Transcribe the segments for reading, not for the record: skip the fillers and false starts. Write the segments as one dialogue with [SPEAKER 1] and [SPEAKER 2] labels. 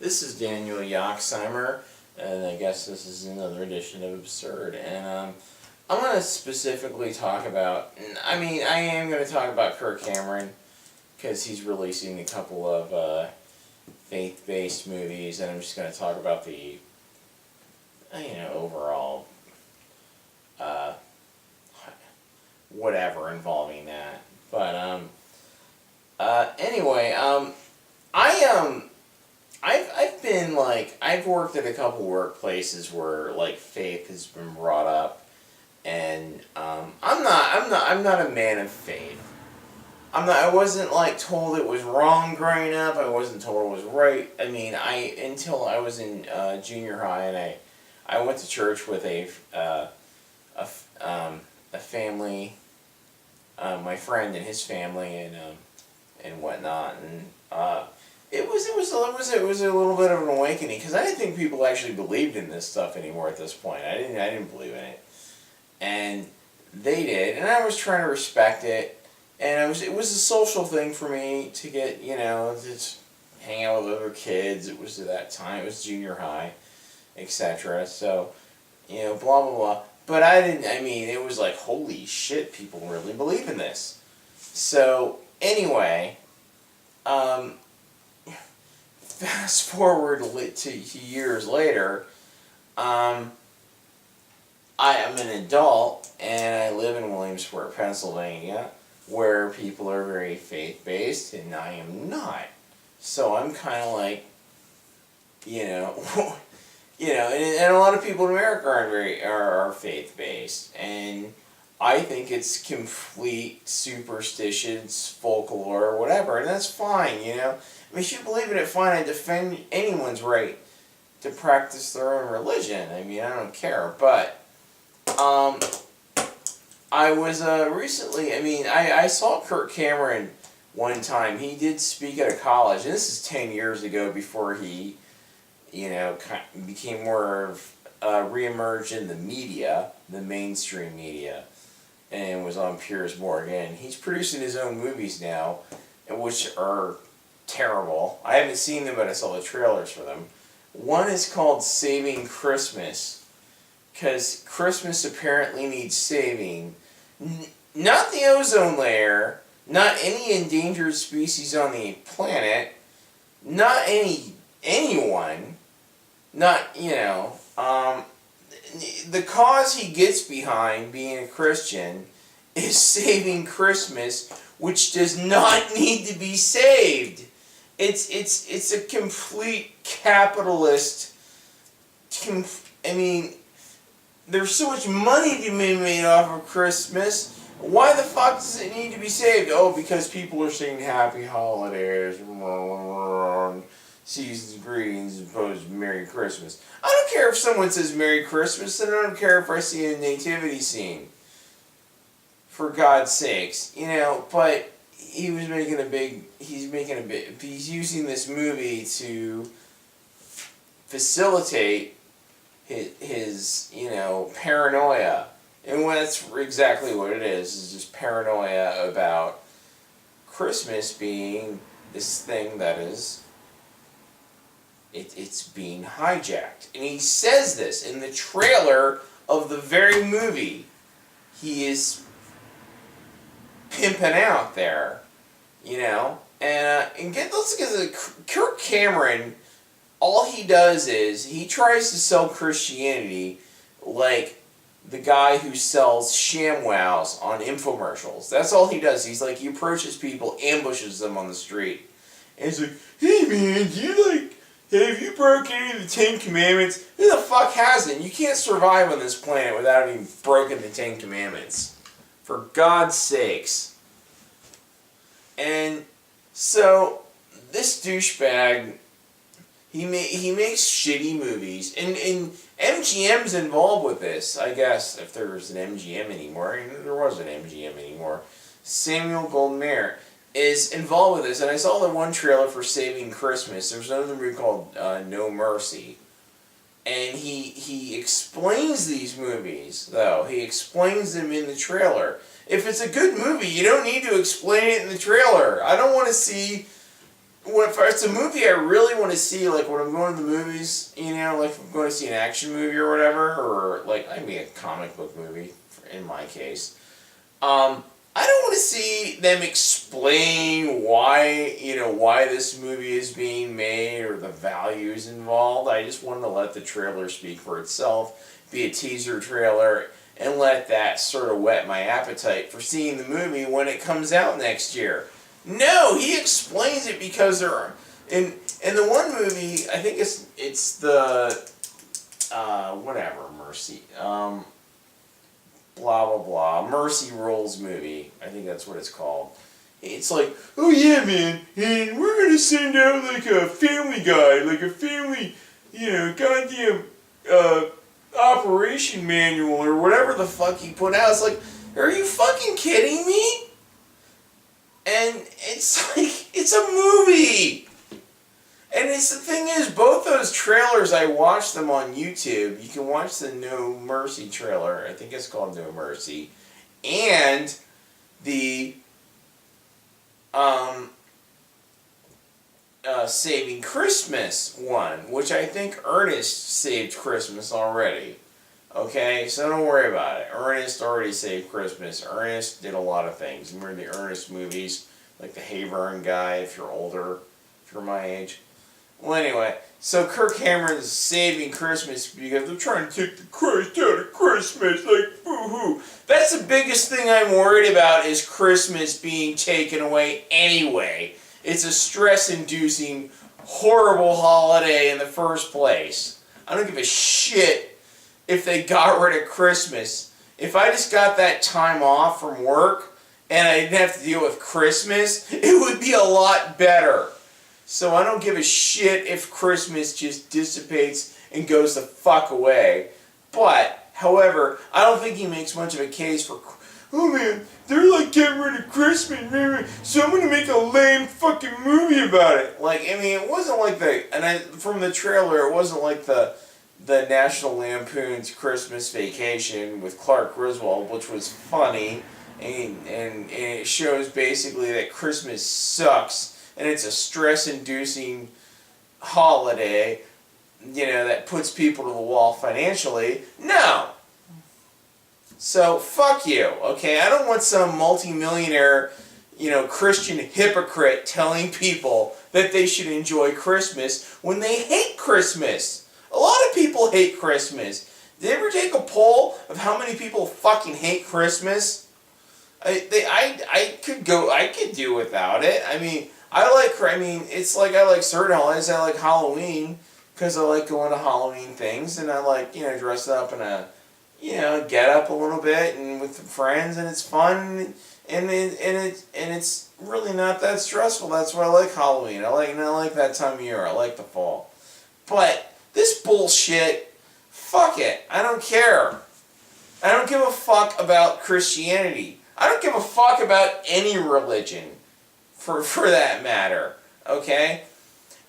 [SPEAKER 1] This is Daniel Yoxheimer, and I guess this is another edition of Absurd. And I'm going to specifically talk about, I am going to talk about Kirk Cameron, because he's releasing a couple of faith-based movies, and I'm just going to talk about the, overall, whatever involving that. But, anyway, I've worked at a couple workplaces where faith has been brought up, and I'm not a man of faith. I wasn't told it was wrong growing up. I wasn't told it was right. Until I was in junior high, and I went to church with a family, my friend and his family, and whatnot, and it was a little bit of an awakening, because I didn't think people actually believed in this stuff anymore at this point. I didn't believe in it, and they did, and I was trying to respect it, and it was a social thing for me to get, just hang out with other kids. It was at that time, it was junior high, etc. So, blah blah blah. But it was like, holy shit, people really believe in this. So anyway, fast forward to years later, I am an adult, and I live in Williamsport, Pennsylvania, where people are very faith-based, and I am not. So I'm kind of like, and a lot of people in America are faith-based, and I think it's complete superstitions, folklore, whatever, and that's fine, if you believe in it, fine. I defend anyone's right to practice their own religion. I don't care, but I was recently, I saw Kirk Cameron one time. He did speak at a college, and this is 10 years ago, before he, became more re-emerged in the media, the mainstream media, and was on Piers Morgan. He's producing his own movies now, which are terrible. I haven't seen them, but I saw the trailers for them. One is called Saving Christmas, because Christmas apparently needs saving. Not the ozone layer, not any endangered species on the planet, not anyone, not, the cause he gets behind being a Christian is saving Christmas, which does not need to be saved. It's a complete capitalist. There's so much money to be made off of Christmas. Why the fuck does it need to be saved? Oh, because people are saying happy holidays, seasons greetings, as opposed to Merry Christmas. I don't care if someone says Merry Christmas, and I don't care if I see a nativity scene. For God's sakes, but he's using this movie to facilitate his paranoia. And that's exactly what it is just paranoia about Christmas being this thing that is, it's being hijacked. And he says this in the trailer of the very movie he is pimping out there, and let's get to Kirk Cameron. All he does is he tries to sell Christianity like the guy who sells ShamWows on infomercials. That's all he does. He approaches people, ambushes them on the street, and he's like, "Hey man, have you broken any of the 10 Commandments?" Who the fuck hasn't? You can't survive on this planet without having broken the 10 Commandments. For God's sakes. And so, this douchebag, he makes shitty movies, and MGM's involved with this, I guess, if there was an MGM anymore. There wasn't MGM anymore. Samuel Goldwyn is involved with this, and I saw the one trailer for Saving Christmas. There's another movie called No Mercy. And he explains these movies, though. He explains them in the trailer. If it's a good movie, you don't need to explain it in the trailer. I don't want to see if it's a movie I really want to see, like when I'm going to the movies, you know, like if I'm going to see an action movie or whatever, or like I mean a comic book movie in my case, I don't want to see them explain why this movie is being made or the values involved. I just want to let the trailer speak for itself, be a teaser trailer, and let that sort of whet my appetite for seeing the movie when it comes out next year. No, he explains it because there are in the one movie, I think it's the whatever, Mercy. Blah blah blah. Mercy Rules movie. I think that's what it's called. It's like, oh yeah, man, and we're gonna send out like a family guide, like a family, goddamn operation manual or whatever the fuck he put out. It's like, are you fucking kidding me? And it's like, it's a movie. And the thing is, both those trailers, I watched them on YouTube. You can watch the No Mercy trailer. I think it's called No Mercy. And the Saving Christmas one, which I think Ernest saved Christmas already. Okay, so don't worry about it. Ernest already saved Christmas. Ernest did a lot of things. Remember the Ernest movies? Like the Hayburn guy, if you're older, if you're my age. Well, anyway, so Kirk Cameron's saving Christmas because they're trying to take the Christ out of Christmas, like, boo-hoo. That's the biggest thing I'm worried about is Christmas being taken away anyway. It's a stress-inducing, horrible holiday in the first place. I don't give a shit if they got rid of Christmas. If I just got that time off from work and I didn't have to deal with Christmas, it would be a lot better. So I don't give a shit if Christmas just dissipates and goes the fuck away. But, however, I don't think he makes much of a case for, oh man, they're like getting rid of Christmas, so I'm gonna make a lame fucking movie about it. Like, I mean, it wasn't like from the trailer, it wasn't like the National Lampoon's Christmas Vacation with Clark Griswold, which was funny, and it shows basically that Christmas sucks. And it's a stress-inducing holiday, that puts people to the wall financially. No! So, fuck you, okay? I don't want some multimillionaire, Christian hypocrite telling people that they should enjoy Christmas when they hate Christmas. A lot of people hate Christmas. Did you ever take a poll of how many people fucking hate Christmas? I could do without it. I mean, it's like I like certain holidays. I like Halloween because I like going to Halloween things, and I like, dress up in a, get up a little bit and with friends, and it's fun, and it's really not that stressful. That's why I like Halloween. I like that time of year. I like the fall. But this bullshit, fuck it. I don't care. I don't give a fuck about Christianity. I don't give a fuck about any religion. For that matter, okay?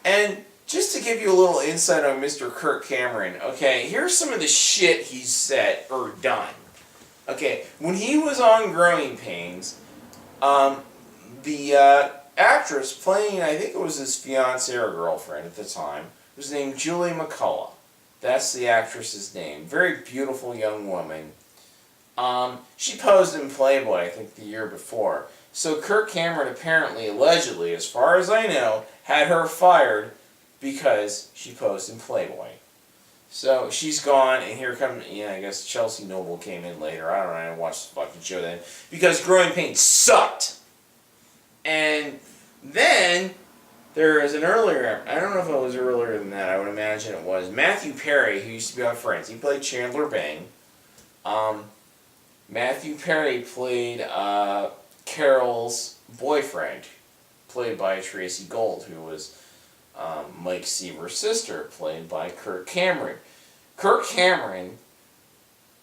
[SPEAKER 1] And just to give you a little insight on Mr. Kirk Cameron, okay, here's some of the shit he's said or done. Okay, when he was on Growing Pains, the actress playing, I think it was his fiancée or girlfriend at the time, was named Julie McCullough. That's the actress's name. Very beautiful young woman. She posed in Playboy, I think, the year before. So Kirk Cameron apparently, allegedly, as far as I know, had her fired because she posed in Playboy. So she's gone, and here comes, I guess Chelsea Noble came in later. I don't know, I didn't watch the fucking show then. Because Growing Pains sucked! And then, there is an earlier, I don't know if it was earlier than that, I would imagine it was, Matthew Perry, who used to be on Friends. He played Chandler Bing. Matthew Perry played, Carol's boyfriend, played by Tracy Gold, who was Mike Seaver's sister, played by Kirk Cameron. Kirk Cameron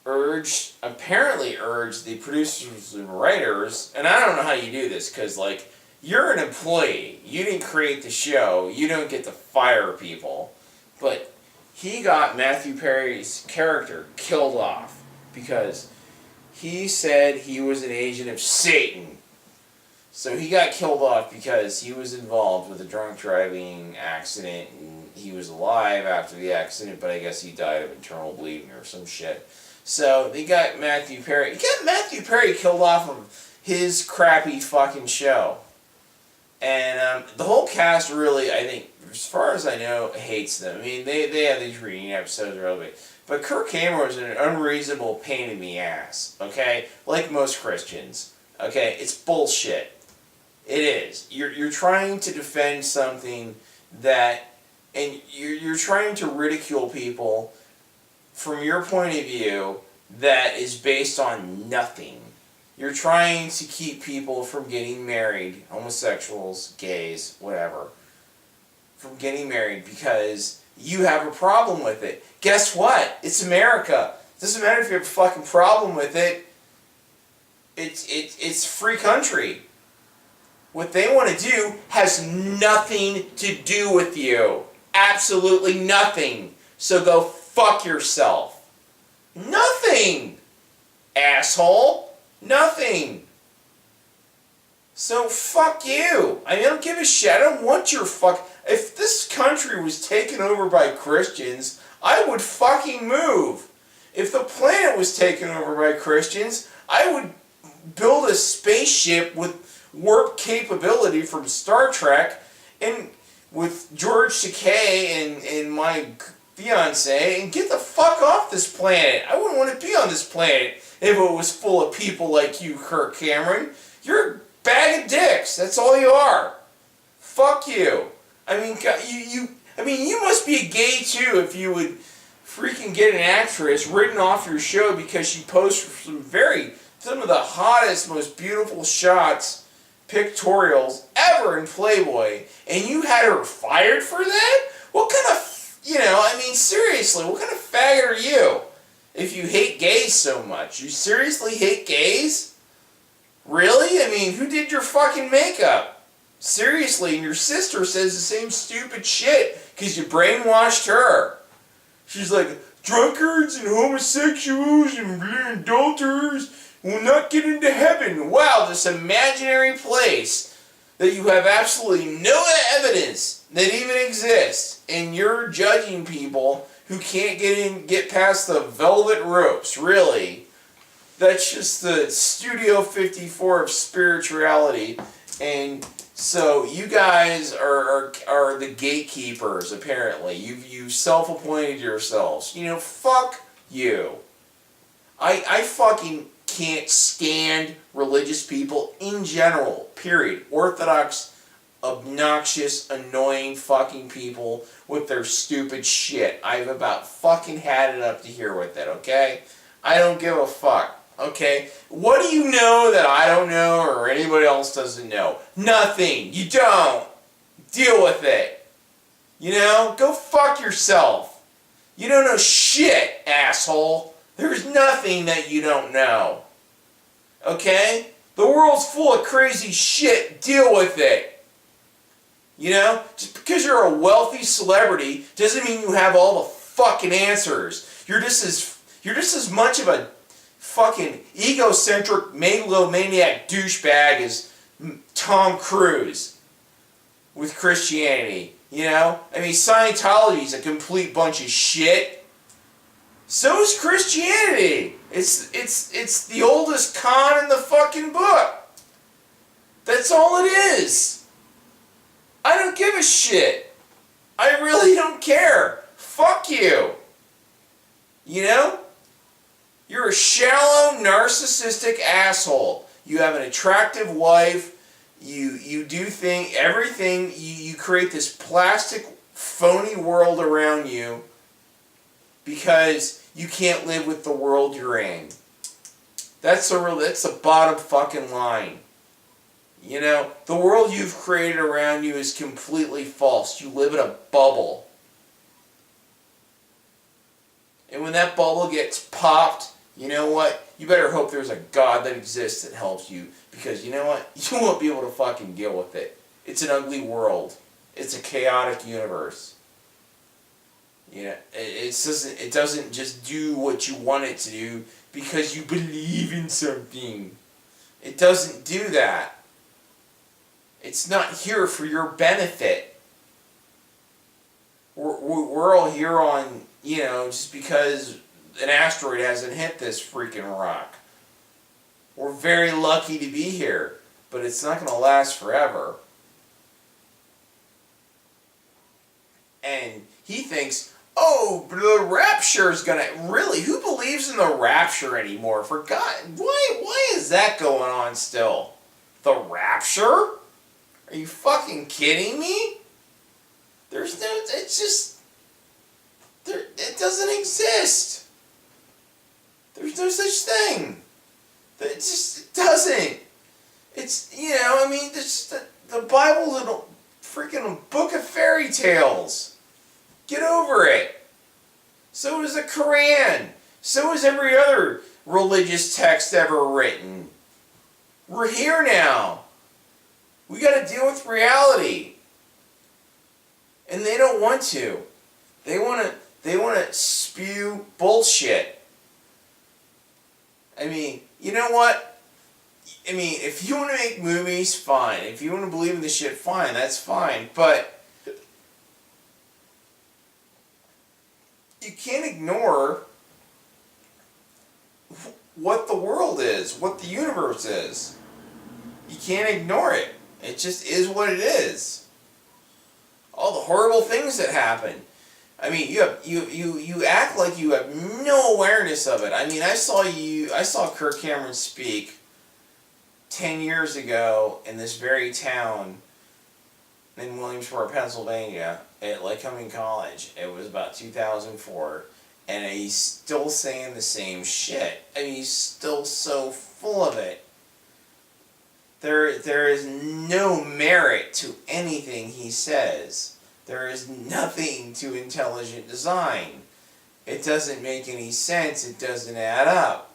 [SPEAKER 1] apparently urged the producers and writers, and I don't know how you do this, because, you're an employee. You didn't create the show. You don't get to fire people. But he got Matthew Perry's character killed off because he said he was an agent of Satan. So he got killed off because he was involved with a drunk driving accident, and he was alive after the accident, but I guess he died of internal bleeding or some shit. So they got Matthew Perry. He got Matthew Perry killed off of his crappy fucking show. And the whole cast really, I think, as far as I know, hates them. I mean, they have these reunion episodes really big. But Kirk Cameron was an unreasonable pain in the ass, okay? Like most Christians, okay? It's bullshit. It is. You're trying to defend something that, and you're trying to ridicule people from your point of view that is based on nothing. You're trying to keep people from getting married, homosexuals, gays, whatever, from getting married because you have a problem with it. Guess what? It's America. It doesn't matter if you have a fucking problem with it. It's free country. What they want to do has nothing to do with you. Absolutely nothing. So go fuck yourself. Nothing, asshole. Nothing. So fuck you. I mean, I don't give a shit. I don't want your fuck. If this country was taken over by Christians, I would fucking move. If the planet was taken over by Christians, I would build a spaceship with warp capability from Star Trek and with George Takei and my fiance and get the fuck off this planet. I wouldn't want to be on this planet if it was full of people like you, Kirk Cameron. You're a bag of dicks. That's all you are. Fuck you. I mean, you must be a gay too if you would freaking get an actress written off your show because she posed for some of the hottest, most beautiful shots, pictorials ever in Playboy, and you had her fired for that? What kind of, seriously, what kind of faggot are you? If you hate gays so much. You seriously hate gays? Really? I mean, who did your fucking makeup? Seriously, and your sister says the same stupid shit because you brainwashed her. She's like, drunkards and homosexuals and adulterers will not get into heaven. Wow, this imaginary place that you have absolutely no evidence that even exists, and you're judging people who can't get past the velvet ropes, really. That's just the Studio 54 of spirituality. And so you guys are the gatekeepers, apparently. You've self-appointed yourselves. Fuck you. I fucking can't stand religious people in general, period. Orthodox, obnoxious, annoying fucking people with their stupid shit. I've about fucking had it up to here with it, okay? I don't give a fuck, okay? What do you know that I don't know or anybody else doesn't know? Nothing. You don't. Deal with it. Go fuck yourself. You don't know shit, asshole. There's nothing that you don't know. Okay? The world's full of crazy shit. Deal with it. Just because you're a wealthy celebrity doesn't mean you have all the fucking answers. You're just as much of a fucking egocentric megalomaniac douchebag as Tom Cruise with Christianity. Scientology's a complete bunch of shit. So is Christianity. It's the oldest con in the fucking book. That's all it is. I don't give a shit. I really don't care. Fuck you. You're a shallow, narcissistic asshole. You have an attractive wife. You do everything. You create this plastic, phony world around you because you can't live with the world you're in. That's the bottom fucking line. The world you've created around you is completely false. You live in a bubble. And when that bubble gets popped, you know what? You better hope there's a God that exists that helps you. Because you know what? You won't be able to fucking deal with it. It's an ugly world. It's a chaotic universe. It doesn't just do what you want it to do because you believe in something. It doesn't do that. It's not here for your benefit. We're all here on, just because an asteroid hasn't hit this freaking rock. We're very lucky to be here, but it's not going to last forever. And he thinks, oh, the rapture is going to... Really? Who believes in the rapture anymore? For God, why is that going on still? The rapture? Are you fucking kidding me? There's no... It's just... It doesn't exist. There's no such thing. It doesn't. It's, the Bible's a freaking book of fairy tales. Get over it. So is the Quran. So is every other religious text ever written. We're here now. We got to deal with reality. And they don't want to. They want to spew bullshit. I mean, you know what? I mean, if you want to make movies, fine. If you want to believe in this shit, fine. That's fine. But you can't ignore what the world is, what the universe is. You can't ignore it. It just is what it is. All the horrible things that happen. I mean, you act like you have no awareness of it. I mean, I saw Kirk Cameron speak 10 years ago in this very town in Williamsport, Pennsylvania, at Lycoming College. It was about 2004, and he's still saying the same shit. I mean, he's still so full of it. There is no merit to anything he says. There is nothing to intelligent design. It doesn't make any sense. It doesn't add up.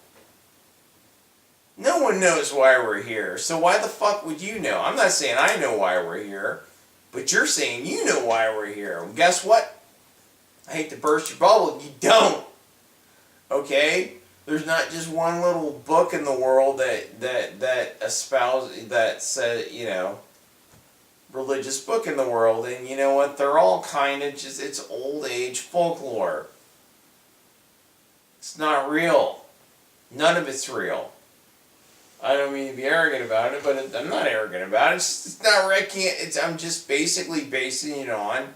[SPEAKER 1] No one knows why we're here, so why the fuck would you know? I'm not saying I know why we're here, but you're saying you know why we're here. Well, guess what? I hate to burst your bubble. You don't. Okay? There's not just one little book in the world that espouses, that said, religious book in the world, and you know what? They're all kind of just, it's old age folklore. It's not real. None of it's real. I don't mean to be arrogant about it, but I'm not arrogant about it. It's not right. I'm just basically basing it on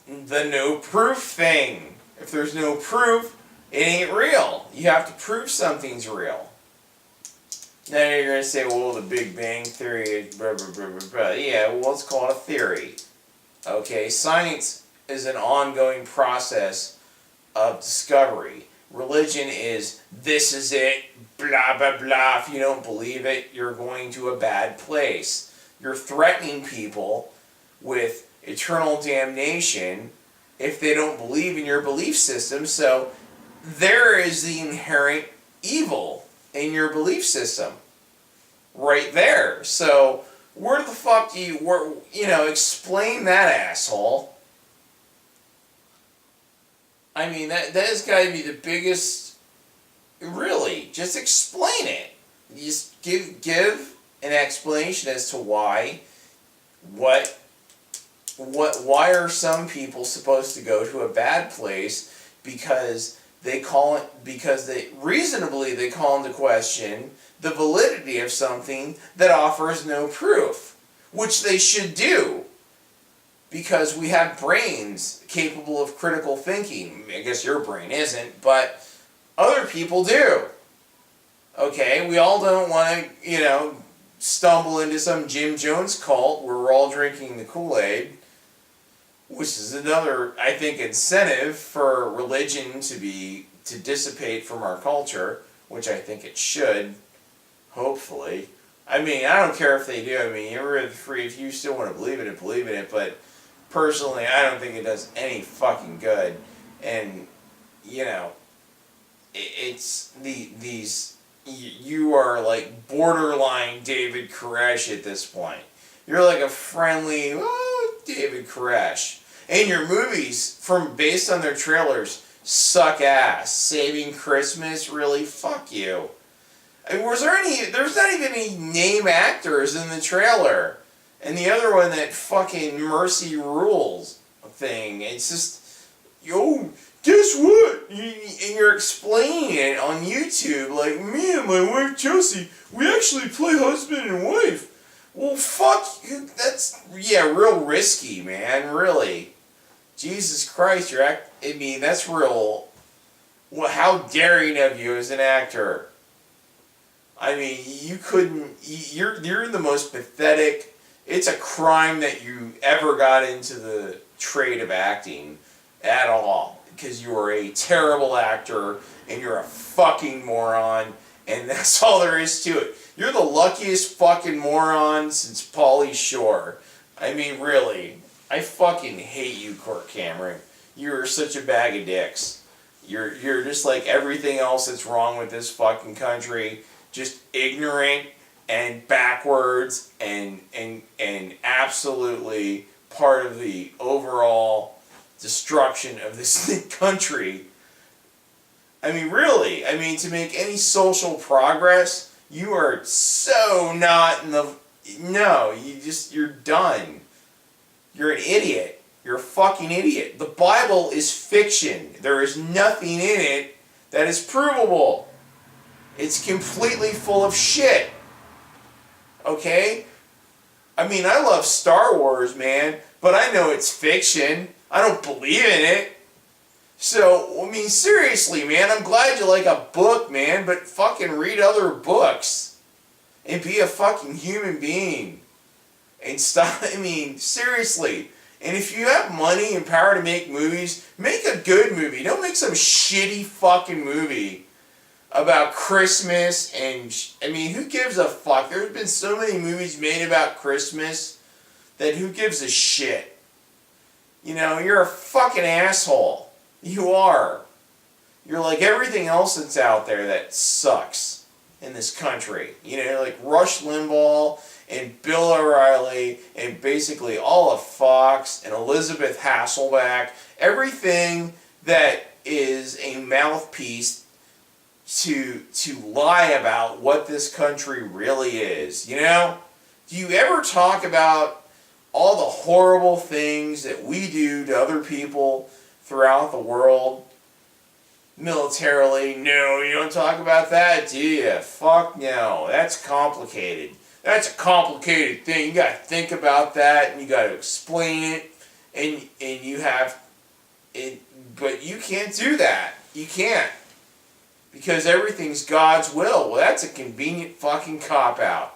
[SPEAKER 1] the no proof thing. If there's no proof, it ain't real. You have to prove something's real. Now you're going to say, well, the Big Bang Theory is blah, blah, blah, blah, blah. Yeah, well, let's call it a theory. Okay, science is an ongoing process of discovery. Religion is, this is it, blah, blah, blah. If you don't believe it, you're going to a bad place. You're threatening people with eternal damnation if they don't believe in your belief system. So there is the inherent evil in your belief system. Right there. So where the fuck do you, explain that, asshole. I mean, that has got to be the biggest, really, just explain it. Just give an explanation as to why are some people supposed to go to a bad place because they call into question the validity of something that offers no proof, which they should do. Because we have brains capable of critical thinking. I guess your brain isn't, but other people do. Okay, we all don't want to, stumble into some Jim Jones cult where we're all drinking the Kool-Aid, which is another, I think, incentive for religion to dissipate from our culture, which I think it should, hopefully. I mean, I don't care if they do. I mean, you're free. If you still want to believe in it, but personally, I don't think it does any fucking good. And, it's you are like borderline David Koresh at this point. You're like a friendly, David Koresh. And your movies, based on their trailers, suck ass. Saving Christmas, really, fuck you. I mean, there's not even any name actors in the trailer. And the other one, that fucking Mercy Rules thing. It's just, yo, guess what? And you're explaining it on YouTube like, me and my wife Josie, we actually play husband and wife. Well, fuck, that's, yeah, real risky, man, really. Jesus Christ, that's real, well, how daring of you as an actor. I mean, you're the most pathetic, it's a crime that you ever got into the trade of acting at all. Because you are a terrible actor, and you're a fucking moron, and that's all there is to it. You're the luckiest fucking moron since Pauly Shore. I mean, really. I fucking hate you, Kirk Cameron. You're such a bag of dicks. You're just like everything else that's wrong with this fucking country. Just ignorant and backwards and absolutely part of the overall destruction of this country. I mean, really. I mean, to make any social progress, you are so not in the... No, you're done. You're an idiot. You're a fucking idiot. The Bible is fiction. There is nothing in it that is provable. It's completely full of shit. Okay? I mean, I love Star Wars, man, but I know it's fiction. I don't believe in it. So, I mean, seriously, man, I'm glad you like a book, man, but fucking read other books. And be a fucking human being. And stop, I mean, seriously. And if you have money and power to make movies, make a good movie. Don't make some shitty fucking movie about Christmas and... I mean, who gives a fuck? There's been so many movies made about Christmas that who gives a shit? You know, you're a fucking asshole. You are. You're like everything else that's out there that sucks in this country. You know, like Rush Limbaugh and Bill O'Reilly and basically all of Fox and Elizabeth Hasselbeck. Everything that is a mouthpiece to lie about what this country really is. You know? Do you ever talk about all the horrible things that we do to other people throughout the world? Militarily, no, you don't talk about that, do you? Fuck no, that's complicated. That's a complicated thing. You gotta think about that, and you gotta explain it, and you have it, but you can't do that. You can't. Because everything's God's will. Well, that's a convenient fucking cop-out.